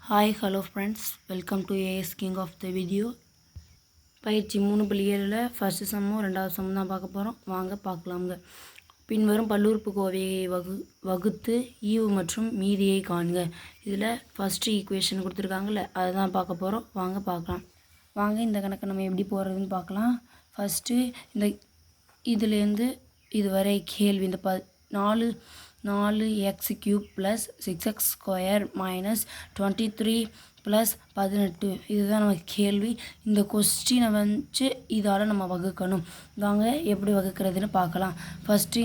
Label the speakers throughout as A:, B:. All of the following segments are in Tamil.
A: Hi hello friends, welcome to AS king of the video. பயிற்சி 3.7 ஃபஸ்ட்டு சம்மும் 2வது சம்மும் தான் பார்க்க போகிறோம். வாங்க பார்க்கலாமுங்க. பின்வரும் பல்லுறுப்புக்கோவையை வகுத்து ஈவு மற்றும் மீதியை காண்க. இதில் ஃபஸ்ட்டு ஈக்குவேஷன் கொடுத்துருக்காங்கல்ல, அதை தான் பார்க்க போகிறோம். வாங்க பார்க்கலாம். வாங்க இந்த கணக்கை நம்ம எப்படி போகிறதுன்னு பார்க்கலாம். ஃபஸ்ட்டு இந்த இதுலேருந்து இதுவரை கேள்வி இந்த 4x³ + 6x² - 23 + 18 இதுதான் நமக்கு கேள்வி. இந்த கொஸ்டினை வச்சு இதால் நம்ம வகுக்கணும். வாங்க எப்படி வகுக்கிறதுன்னு பார்க்கலாம். ஃபஸ்ட்டு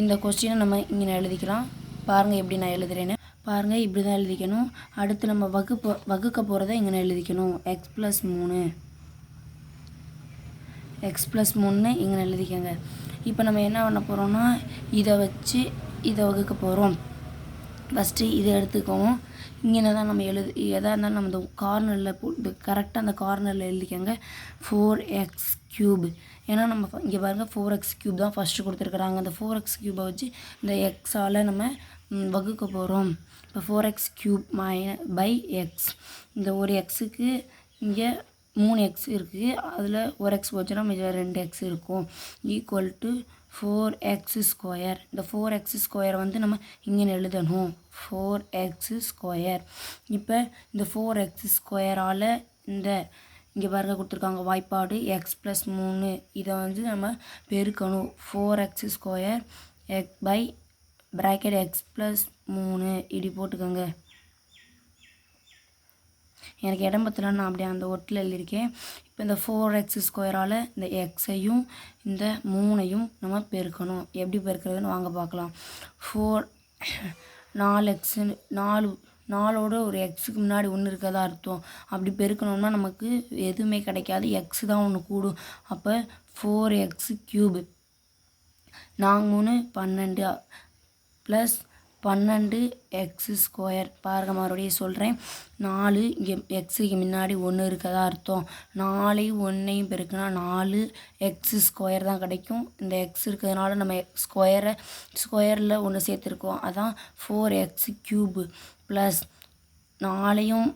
A: இந்த கொஸ்டினை நம்ம இங்கே எழுதிக்கலாம். பாருங்கள் எப்படி நான் எழுதுகிறேன்னு. பாருங்கள் இப்படி தான் எழுதிக்கணும். அடுத்து நம்ம வகுக்க போகிறத இங்கே எழுதிக்கணும். x+3 இங்கே எழுதிக்கங்க. இப்போ நம்ம என்ன பண்ண போகிறோம்னா இதை வச்சு இதை வகுக்க போகிறோம். ஃபஸ்ட்டு இதை எடுத்துக்குவோம். இங்கே தான் நம்ம எதாக இருந்தாலும் நம்ம இந்த கார்னரில் கரெக்டாக அந்த கார்னரில் எழுதிக்கங்க 4x³. ஏன்னா நம்ம இங்கே பாருங்கள் 4x³ தான் ஃபஸ்ட்டு கொடுத்துருக்குறாங்க. அந்த 4x³ வச்சு இந்த எக்ஸால் நம்ம வகுக்க போகிறோம். இப்போ 4x³ / x. இந்த ஒரு எக்ஸுக்கு இங்கே 3x இருக்குது. அதில் ஒரு x போச்சுன்னா மிக 2x இருக்கும். = 4x². இந்த 4x² வந்து நம்ம இங்கே எழுதணும் 4x². இப்போ இந்த 4x²ஆல் இங்கே பாருங்க கொடுத்துருக்காங்க வாய்ப்பாடு x+3. இதை வந்து நம்ம பெருக்கணும். 4x² x+3 இப்படி போட்டுக்கோங்க. எனக்கு இடம் பத்தல, நான் அப்படியே அந்த ஒட்டில் எழுதியிருக்கேன். இப்போ இந்த 4x²ஆல் இந்த எக்ஸையும் இந்த 3ஐயும் நம்ம பெருக்கணும். எப்படி பெருக்கிறதுன்னு வாங்க பார்க்கலாம். 4x 4ஓட ஒரு எக்ஸுக்கு முன்னாடி ஒன்று இருக்கதா அர்த்தம். அப்படி பெருக்கணும்னா நமக்கு எதுவுமே கிடைக்காது, எக்ஸ் தான் ஒன்று கூடும். அப்போ 4x³ 4×3 12 + 12x². பாருங்க மறுபடியும் சொல்கிறேன். 4 இங்கே எக்ஸுக்கு முன்னாடி ஒன்று இருக்கதா அர்த்தம். 4ஐயும் 1ஐயும் பெருக்குனா 4x² தான் கிடைக்கும். இந்த எக்ஸ் இருக்கிறதுனால நம்ம ஸ்கொயரில் ஒன்று சேர்த்துருக்கோம். அதான் 4x³ + 4ஐயும்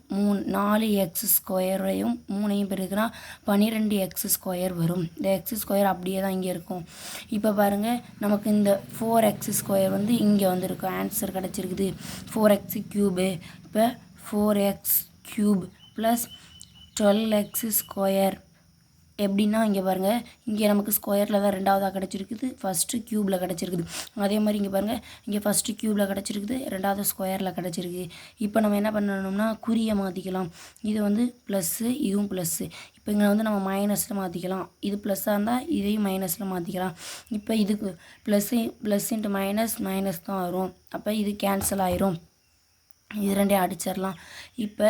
A: 4x²ஐயும் 3ஐயும் பெருக்குனா 12x² வரும். இந்த x² அப்படியே தான் இங்கே இருக்கும். இப்போ பாருங்கள் நமக்கு இந்த 4x² வந்து இங்கே வந்துருக்கும். ஆன்சர் கிடச்சிருக்குது 4x³. இப்போ 4x³ + 12x². எப்படின்னா இங்கே பாருங்கள், இங்கே நமக்கு ஸ்கொயரில் தான் 2வதாக கிடச்சிருக்குது, ஃபஸ்ட்டு க்யூபில் கிடச்சிருக்குது. அதே மாதிரி இங்கே பாருங்கள், இங்கே ஃபஸ்ட்டு க்யூபில் கிடச்சிருக்குது, 2வது ஸ்கொயரில் கிடச்சிருக்கு. இப்போ நம்ம என்ன பண்ணணும்னா குறியை மாற்றிக்கலாம். இது வந்து ப்ளஸ்ஸு, இதுவும் ப்ளஸ்ஸு. இப்போ இங்கே வந்து நம்ம மைனஸில் மாற்றிக்கலாம். இது ப்ளஸ்ஸாக இருந்தால் இதையும் மைனஸில் மாற்றிக்கலாம். இப்போ இதுக்கு ++ × மைனஸ் தான் வரும். அப்போ இது கேன்சல் ஆயிரும். இது ரெண்டையும் அடிச்சிடலாம். இப்போ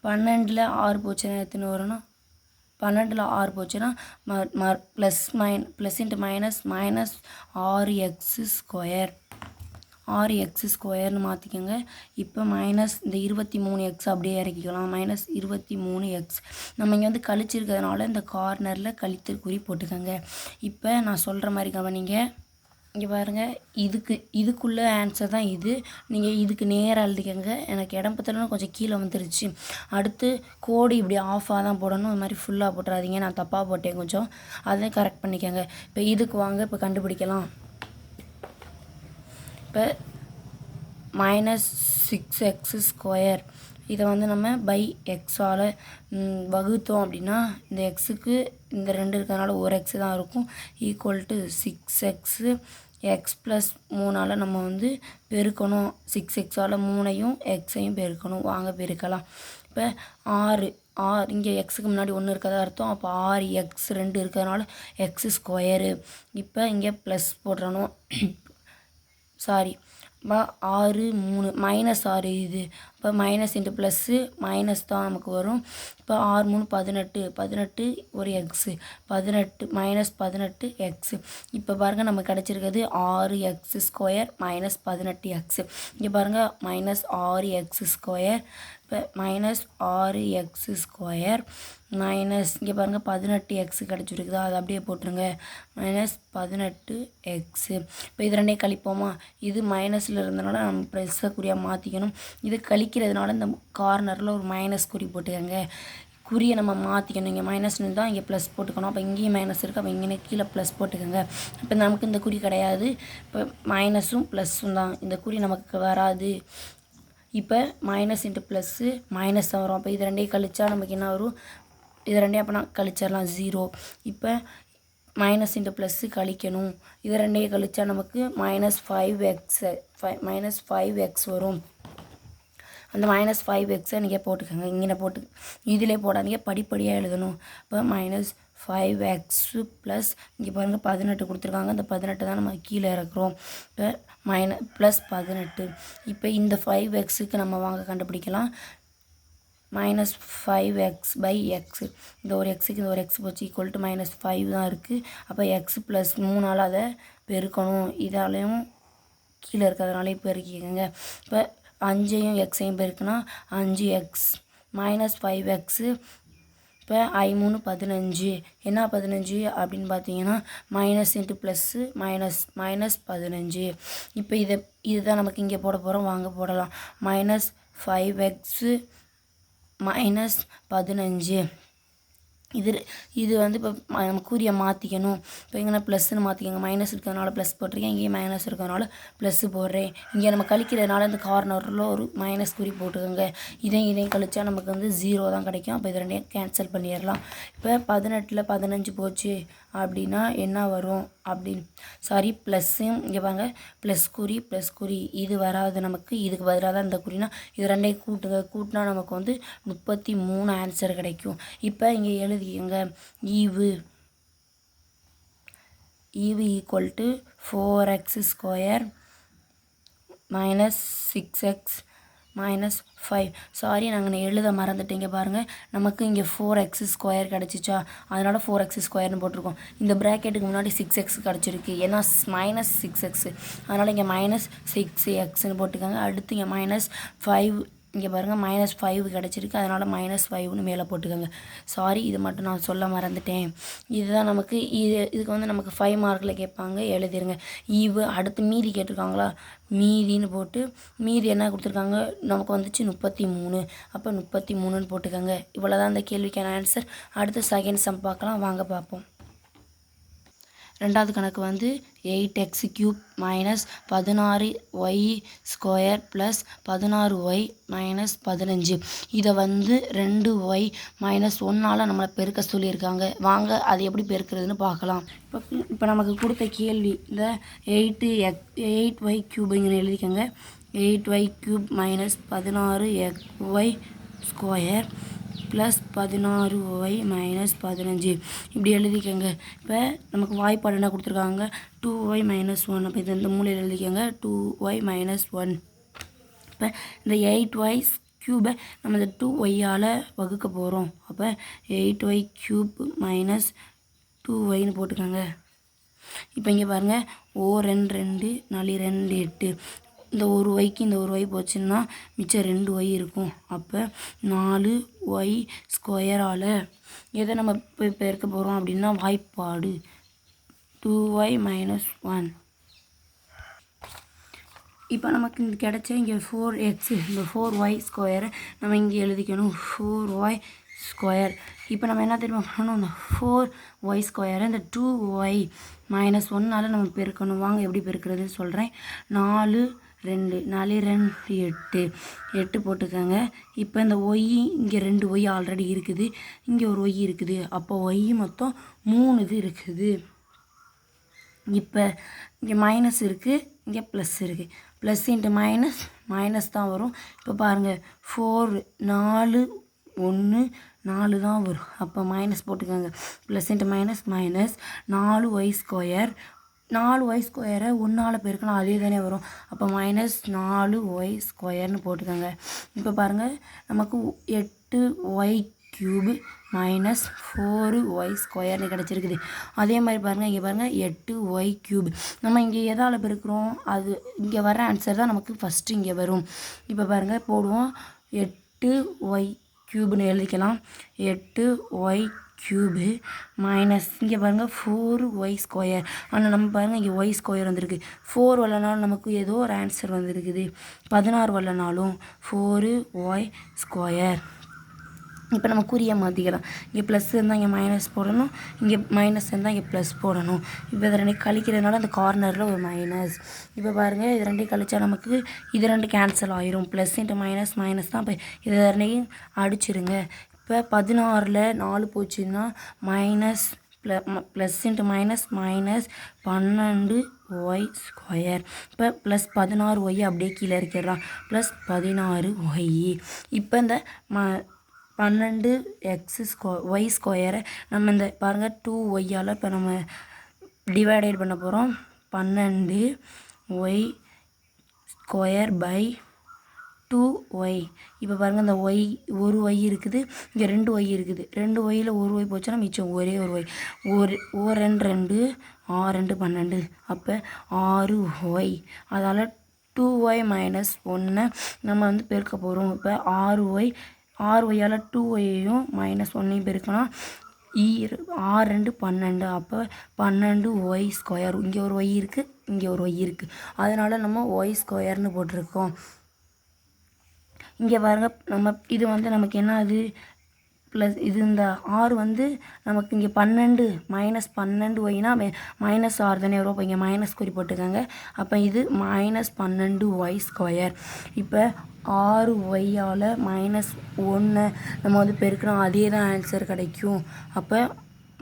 A: 12ல் 6 போச்சுன்னா எத்தனை வரும்னா 12ல் 6 போச்சுன்னா +− 6x². மாற்றிக்கோங்க. இப்போ மைனஸ் இந்த 23x அப்படியே இறக்கிக்கலாம். -23x. நம்ம இங்கே வந்து கழிச்சிருக்கிறதுனால இந்த கார்னரில் கழித்தல் குறி போட்டுக்கோங்க. இப்போ நான் சொல்கிற மாதிரி கவனிங்க. இங்கே பாருங்கள், இதுக்குள்ளே ஆன்சர் தான் இது. நீங்கள் இதுக்கு நேராக எழுதிக்கங்க. எனக்கு இடம் பத்தலன்னு கொஞ்சம் கீழே வந்துருச்சு. அடுத்து கோடு இப்படி ஆஃபாக தான் போடணும். அது மாதிரி ஃபுல்லாக போட்டுறாதீங்க, நான் தப்பாக போட்டேன் கொஞ்சம். அதை கரெக்ட் பண்ணிக்கோங்க. இப்போ இதுக்கு வாங்க இப்போ கண்டுபிடிக்கலாம். இப்போ -6x². இதை வந்து நம்ம எக்ஸால் வகுத்தோம் அப்படின்னா இந்த எக்ஸுக்கு இந்த 2 இருக்கிறதுனால ஒரு எக்ஸு தான் இருக்கும். = 6x. x+3ஆல் நம்ம வந்து பெருக்கணும். 6xஆல் 3ஐயும் எக்ஸையும் பெருக்கணும். வாங்க பெருக்கலாம். இப்போ 6 இங்கே எக்ஸுக்கு முன்னாடி ஒன்று இருக்கதா அர்த்தம். அப்போ 6x 2 இருக்கிறதுனால x². இப்போ இங்கே ப்ளஸ் போட்டுறணும். சாரி, 6 3 -6 இது. இப்போ மைனஸ் இன்ட்டு ப்ளஸ்ஸு மைனஸ் தான் நமக்கு வரும். இப்போ 6 3 18 ஒரு எக்ஸு 18 -18x. இப்போ பாருங்கள் நமக்கு கிடச்சிருக்கிறது 6x² - 18x. இங்கே பாருங்கள் -6x². இப்போ -6x² இங்கே பாருங்கள் 18x கிடச்சிருக்குதா, அது அப்படியே போட்டுருங்க. Minus 18x. இப்போ இது ரெண்டையும் கழிப்போமா, இது மைனஸில் இருந்தனால நம்ம ப்ளஸ்ஸை குறியாக மாற்றிக்கணும். இது கழிக்கிறதுனால இந்த கார்னரில் ஒரு மைனஸ் குறி போட்டுக்கோங்க. குறியை நம்ம மாற்றிக்கணும். இங்கே மைனஸ்னு தான் இங்கே ப்ளஸ் போட்டுக்கணும். அப்போ இங்கேயும் மைனஸ் இருக்குது, அப்போ இங்கே கீழே ப்ளஸ் போட்டுக்கோங்க. இப்போ நமக்கு இந்த குறி கிடையாது, இப்போ மைனஸும் ப்ளஸ்ஸும் தான், இந்த குறி நமக்கு வராது. இப்போ மைனஸ் இன்ட்டு ப்ளஸ்ஸு மைனஸ் தான் வரும். அப்போ இது ரெண்டையும் கழிச்சா நமக்கு என்ன வரும், இது ரெண்டையும் அப்போ நான் கழிச்சிடலாம் 0. இப்போ மைனஸ் இன்ட்டு ப்ளஸ்ஸு கழிக்கணும். இது ரெண்டையும் கழிச்சா நமக்கு மைனஸ் 5x வரும். அந்த மைனஸ் 5xை நீங்கள் போட்டுக்கோங்க. இங்கே போட்டு இதிலே போடாதீங்க, படிப்படியாக எழுதணும். இப்போ மைனஸ் 5x ப்ளஸ் இங்கே பாருங்கள் 18 கொடுத்துருக்காங்க. அந்த 18 தான் நம்ம கீழே இறக்குறோம். இப்போ ப்ளஸ் 18. இப்போ இந்த 5xக்கு நம்ம வாங்க கண்டுபிடிக்கலாம். Minus 5x/x. இந்த ஒரு எக்ஸுக்கு இந்த ஒரு எக்ஸ் போச்சு, ஈக்குவல் டு மைனஸ் 5 தான் இருக்குது. அப்போ எக்ஸ் ப்ளஸ் 3ஆல் அதை பெருக்கணும். இதாலையும் கீழே இருக்கிறதுனாலே பெருக்கிக்கோங்க. இப்போ 5ஐயும் எக்ஸையும் பெருக்குனா 5x மைனஸ் 5x. இப்போ I3 15. என்ன 15 அப்படின்னு பார்த்தீங்கன்னா மைனஸ் இன்ட்டு ப்ளஸ்ஸு மைனஸ் 15. இப்போ இதுதான் நமக்கு இங்கே போட போகிறோம், வாங்க போடலாம். Minus 5x minus 15. இது வந்து இப்போ நம்ம குறியை மாற்றிக்கணும். இப்போ இங்கே ப்ளஸ்ன்னு மாற்றிக்கோங்க. மைனஸ் இருக்கிறதுனால ப்ளஸ் போட்டிருக்கேன், இங்கேயும் மைனஸ் இருக்கிறதுனால ப்ளஸ்ஸு போடுறேன். இங்கே நம்ம கழிக்கிறதுனால இந்த கார்னரில் ஒரு மைனஸ் குறி போட்டுக்கோங்க. இதையும் கழிச்சா நமக்கு வந்து 0 தான் கிடைக்கும். அப்போ இது ரெண்டையும் கேன்சல் பண்ணிடலாம். இப்போ 18ல் 15 போச்சு அப்படின்னா என்ன வரும் அப்படின்னு ப்ளஸ்ஸும் இங்கே பாருங்க ப்ளஸ் குறி இது வராது நமக்கு. இதுக்கு பதிலாக தான் இந்த குறினா இது ரெண்டையும் கூட்டினா நமக்கு வந்து 33 ஆன்சர் கிடைக்கும். இப்போ இங்கே எழுதிக்கங்க, ஈவு equal to 4x² minus 6x minus 5. நாங்கள் எழுத மறந்துட்டீங்க பாருங்கள். நமக்கு இங்கே 4x² கிடச்சிச்சா, அதனால் 4x² போட்டிருக்கோம். இந்த ப்ராக்கெட்டுக்கு முன்னாடி 6x கிடச்சிருக்கு, ஏன்னா மைனஸ் 6x, அதனால் இங்கே மைனஸ் 6xன்னு போட்டுக்கோங்க. அடுத்து இங்கே மைனஸ் 5, இங்கே பாருங்கள் மைனஸ் 5 கிடச்சிருக்கு, அதனால் மைனஸ் 5ன்னு மேலே போட்டுக்கோங்க. இது மட்டும் நான் சொல்ல மறந்துட்டேன். இதுதான் நமக்கு இதுக்கு வந்து நமக்கு 5 மார்க்கில் கேட்பாங்க, எழுதிருங்க. அடுத்து மீதி கேட்டிருக்காங்களா, மீதின்னு போட்டு மீதி என்ன கொடுத்துருக்காங்க நமக்கு வந்துச்சு 33. அப்போ 33ன்னு போட்டுக்கோங்க. இவ்வளோ தான் அந்த கேள்விக்கான ஆன்சர். அடுத்து செகண்ட் சம் பார்க்கலாம், வாங்க பார்ப்போம். ரெண்டாவது கணக்கு வந்து 8x³ minus 16y² plus 16y minus 15. இதை வந்து 2y மைனஸ் 1ஆல் நம்மளை பெருக்க சொல்லியிருக்காங்க. வாங்க அது எப்படி பெருக்கிறதுன்னு பார்க்கலாம். இப்போ நமக்கு கொடுத்த கேள்வி இந்த 8y³ எழுதிக்கோங்க. 8y³ minus 16y² plus 16y minus 15 இப்படி எழுதிக்கோங்க. இப்போ நமக்கு வாய்ப்பாடு என்ன கொடுத்துருக்காங்க, 2y மைனஸ் 1. அப்போ இது இந்த மூலையில் எழுதிக்கோங்க, 2y மைனஸ் 1. இப்போ இந்த 8y³ நம்ம இந்த 2yஆல் வகுக்க போகிறோம். அப்போ 8y³ மைனஸ் 2yன்னு போட்டுக்கோங்க. இப்போ இங்கே பாருங்கள், 2 4 2 8. இந்த ஒரு ஒய்க்கு இந்த ஒரு ஒய் போச்சுன்னா மிச்சம் 2 ஒய் இருக்கும். அப்போ 4y² எதை நம்ம பெருக்க போகிறோம் அப்படின்னா வாய்ப்பாடு 2y மைனஸ் 1. இப்போ நமக்கு இங்கே கிடச்ச இங்கே 4x, இந்த 4y² நம்ம இங்கே எழுதிக்கணும், 4y². இப்போ நம்ம என்ன தெரியுமா பண்ணணும், இந்த 4y² இந்த 2y மைனஸ் 1ஆல் நம்ம பெருக்கணும். வாங்க எப்படி பெருக்கிறதுன்னு சொல்கிறேன். 4 2 4 2 8 போட்டுக்கோங்க. இப்போ இந்த ஒய் இங்கே 2 ஒய் ஆல்ரெடி இருக்குது, இங்கே ஒரு ஒய் இருக்குது. அப்போ ஒய் மொத்தம் 3 இது இருக்குது. இப்போ இங்கே மைனஸ் இருக்குது, இங்கே ப்ளஸ் இருக்குது. ப்ளஸ் இன்ட்டு மைனஸ் தான் வரும். இப்போ பாருங்கள் 4 4 1 4 தான் வரும். அப்போ மைனஸ் போட்டுக்கோங்க. Plus into minus 4y². 4y² 1ஆல் பெருக்கணும், அதே தானே வரும். அப்போ மைனஸ் 4y² போட்டுக்கோங்க. இப்போ பாருங்கள் நமக்கு 8y³ மைனஸ் 4y² கிடச்சிருக்குது. அதே மாதிரி பாருங்கள், இங்கே பாருங்கள் 8y³ நம்ம இங்கே எதால் பெருக்கிறோம், அது இங்கே வர ஆன்சர் தான் நமக்கு ஃபஸ்ட்டு இங்கே வரும். இப்போ பாருங்கள் போடுவோம், 8y³ க்யூப்னு எழுதிக்கலாம். 8y க்யூபு மைனஸ் இங்கே பாருங்கள் 4y². ஆனால் நம்ம பாருங்கள் இங்கே y² வந்திருக்கு. 4 வரலனாலும் நமக்கு ஏதோ ஒரு ஆன்சர் வந்திருக்குது. 16 வரலனாலும் 4y². இப்போ நம்ம குறியை மாற்றிக்கலாம். இங்கே ப்ளஸ் இருந்தால் இங்கே மைனஸ் போடணும், இங்கே மைனஸ் இருந்தால் இங்கே ப்ளஸ் போடணும். இப்போ இது ரெண்டையும் கழிக்கிறதுனால அந்த கார்னரில் ஒரு மைனஸ். இப்போ பாருங்கள் இது ரெண்டையும் கழிச்சா நமக்கு இது ரெண்டு கேன்சல் ஆயிரும். ப்ளஸ் இன்ட்டு மைனஸ் மைனஸ் தான். இப்போ இது ரெண்டையும் அடிச்சிருங்க. இப்போ 16ல் 4 போச்சுன்னா minus plus into minus minus 12y². இப்போ ப்ளஸ் 16y அப்படியே கீழே இருக்கிறான். Plus 16y. இப்போ இந்த 12y² நம்ம இந்த பாருங்கள் 2yயால் இப்போ நம்ம டிவைடேட் பண்ண போகிறோம். 12y²/2y. இப்போ பாருங்கள் இந்த ஒரு y இருக்குது, இங்கே 2y இருக்குது. 2yயில் ஒரு y போச்சுன்னா மிச்சம் ஒரே ஒரு y. ஒரு 2 6 12. அப்போ 6y. அதால் 2y - 1 நம்ம வந்து பெருக்க போகிறோம். இப்போ 6yயால் 2yயையும் -1ஐயும் பெருக்கலாம். 6 12. அப்போ 12y². இங்கே ஒரு y இருக்குது, இங்கே ஒரு y இருக்குது. அதனால் நம்ம y²ன்னு போட்டிருக்கோம். இங்கே பாருங்கள் நம்ம இது வந்து நமக்கு என்ன அது ப்ளஸ் இது இந்த 6 வந்து நமக்கு இங்கே 12 -12yனா -6 தானே வரும். அப்போ இங்கே மைனஸ் குறி போட்டுக்கோங்க. அப்போ இது -12y². இப்போ 6yயால் -1 நம்ம வந்து பெருக்கிறோம், அதே தான் ஆன்சர் கிடைக்கும். அப்போ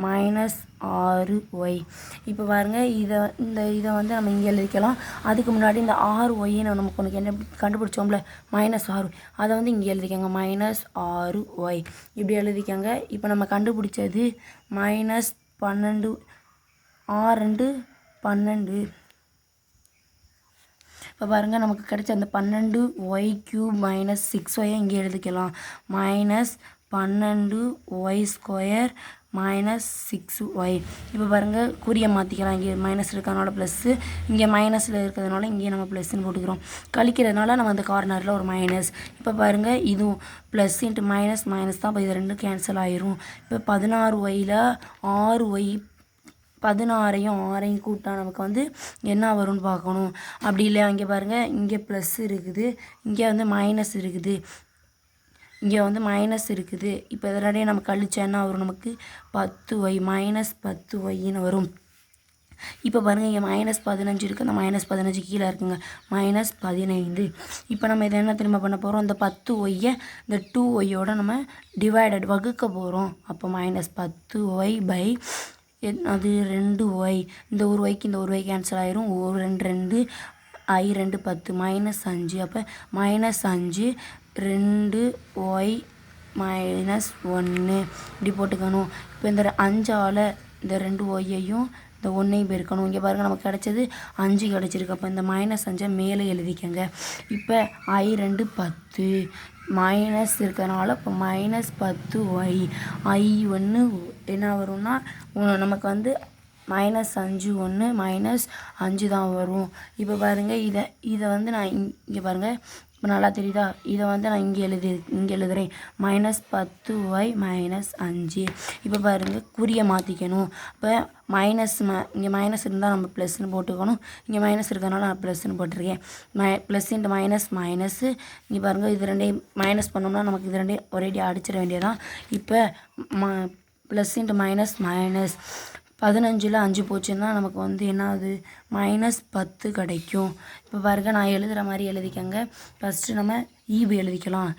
A: -6y. இப்போ பாருங்கள் இதை வந்து நம்ம இங்கே எழுதிக்கலாம். அதுக்கு முன்னாடி இந்த 6y நமக்கு ஒன்று என்ன கண்டுபிடிச்சோம்ல -6, அதை வந்து இங்கே எழுதிக்கோங்க. -6y இப்படி எழுதிக்கோங்க. இப்போ நம்ம கண்டுபிடிச்சது -12 6 12. இப்போ பாருங்கள் நமக்கு கிடைச்ச அந்த 12y³ - 6y இங்கே எழுதிக்கலாம். -12y² -6y. இப்போ பாருங்கள் குறியை மாற்றிக்கலாம். இங்கே மைனஸ் இருக்கிறதுனால ப்ளஸ்ஸு, இங்கே மைனஸில் இருக்கிறதுனால இங்கே நம்ம ப்ளஸ்ன்னு போட்டுக்கிறோம். கழிக்கிறதுனால நம்ம அந்த கார்னரில் ஒரு மைனஸ். இப்போ பாருங்கள் இதுவும் ப்ளஸ் இன்ட்டு மைனஸ் மைனஸ் தான். இப்போ இது ரெண்டும் கேன்சல் ஆயிரும். இப்போ 16yயில் 6y 16ஐயும் 6ஐயும் கூட்டா நமக்கு வந்து என்ன வரும்னு பார்க்கணும். அப்படி இல்லை இங்கே பாருங்கள் இங்கே ப்ளஸ் இருக்குது, இங்கே வந்து மைனஸ் இருக்குது, இங்கே வந்து மைனஸ் இருக்குது. இப்போ இதனுடைய நம்ம கழிச்சா என்ன வரும், நமக்கு 10y -10yன்னு வரும். இப்போ பாருங்கள் இங்கே -15 இருக்குது, அந்த -15 கீழே இருக்குங்க, -15. இப்போ நம்ம இதை என்ன திரும்ப பண்ண போகிறோம், இந்த 10yயை இந்த 2yயோட நம்ம டிவைடட் வகுக்க போகிறோம். அப்போ -10y/ அது 2y. இந்த ஒரு yக்கு இந்த ஒரு y கேன்சல் ஆயிரும். 1 2 2 I 2 10 -5. அப்போ -5 2y -1 இப்படி போட்டுக்கணும். இப்போ இந்த 5ஆல் இந்த 2yயையும் இந்த 1ஐயும் பெருக்கணும். இங்கே பாருங்கள் நமக்கு கிடச்சது 5 கிடச்சிருக்கு. அப்போ இந்த -5 மேலே எழுதிக்கங்க. இப்போ I 2 10 மைனஸ் இருக்கிறதுனால இப்போ -10y. I1 என்ன வரும்னா நமக்கு வந்து -5 1 -5 தான் வரும். இப்போ பாருங்கள் இதை வந்து நான் இங்கே பாருங்கள், இப்போ நல்லா தெரியுதா, இதை வந்து நான் இங்கே எழுதுகிறேன் -10y -5. இப்போ பாருங்கள் குறியை மாற்றிக்கணும். இப்போ இங்கே மைனஸ் இருந்தால் நம்ம ப்ளஸ்ன்னு போட்டுக்கணும். இங்கே மைனஸ் இருக்கிறதுனால நான் ப்ளஸ்ன்னு போட்டிருக்கேன். Plus into minus minus. இங்கே பாருங்கள் இது ரெண்டையும் மைனஸ் பண்ணோம்னா நமக்கு இது ரெண்டையும் ஒரேடியாக அடிச்சிட வேண்டியதான். இப்போ ப்ளஸ் இன்ட்டு மைனஸ் மைனஸ் 15ல் 5 போச்சுன்னா நமக்கு வந்து என்ன ஆகுது, -10 கிடைக்கும். இப்போ பாருங்கள் நான் எழுதுகிற மாதிரி எழுதிக்கங்க. ஃபஸ்ட்டு நம்ம ஈவு எழுதிக்கலாம்.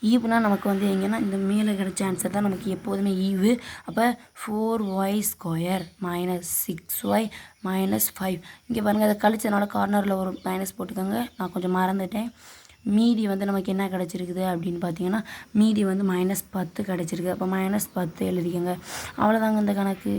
A: ஈவுனா நமக்கு வந்து எங்கன்னா இந்த மேலே கிடைச்ச ஆன்சர் தான் நமக்கு எப்போதுமே ஈவு. அப்போ 4y² -6y -5. இங்கே பாருங்கள் அதை கழிச்சதுனால கார்னரில் ஒரு மைனஸ் போட்டுக்கோங்க. நான் கொஞ்சம் மறந்துட்டேன். மீதி வந்து நமக்கு என்ன கிடச்சிருக்குது அப்படின்னு பார்த்தீங்கன்னா, மீதி வந்து -10 கிடச்சிருக்கு. அப்போ -10 எழுதிக்கோங்க. அவ்வளோதாங்க இந்த கணக்கு.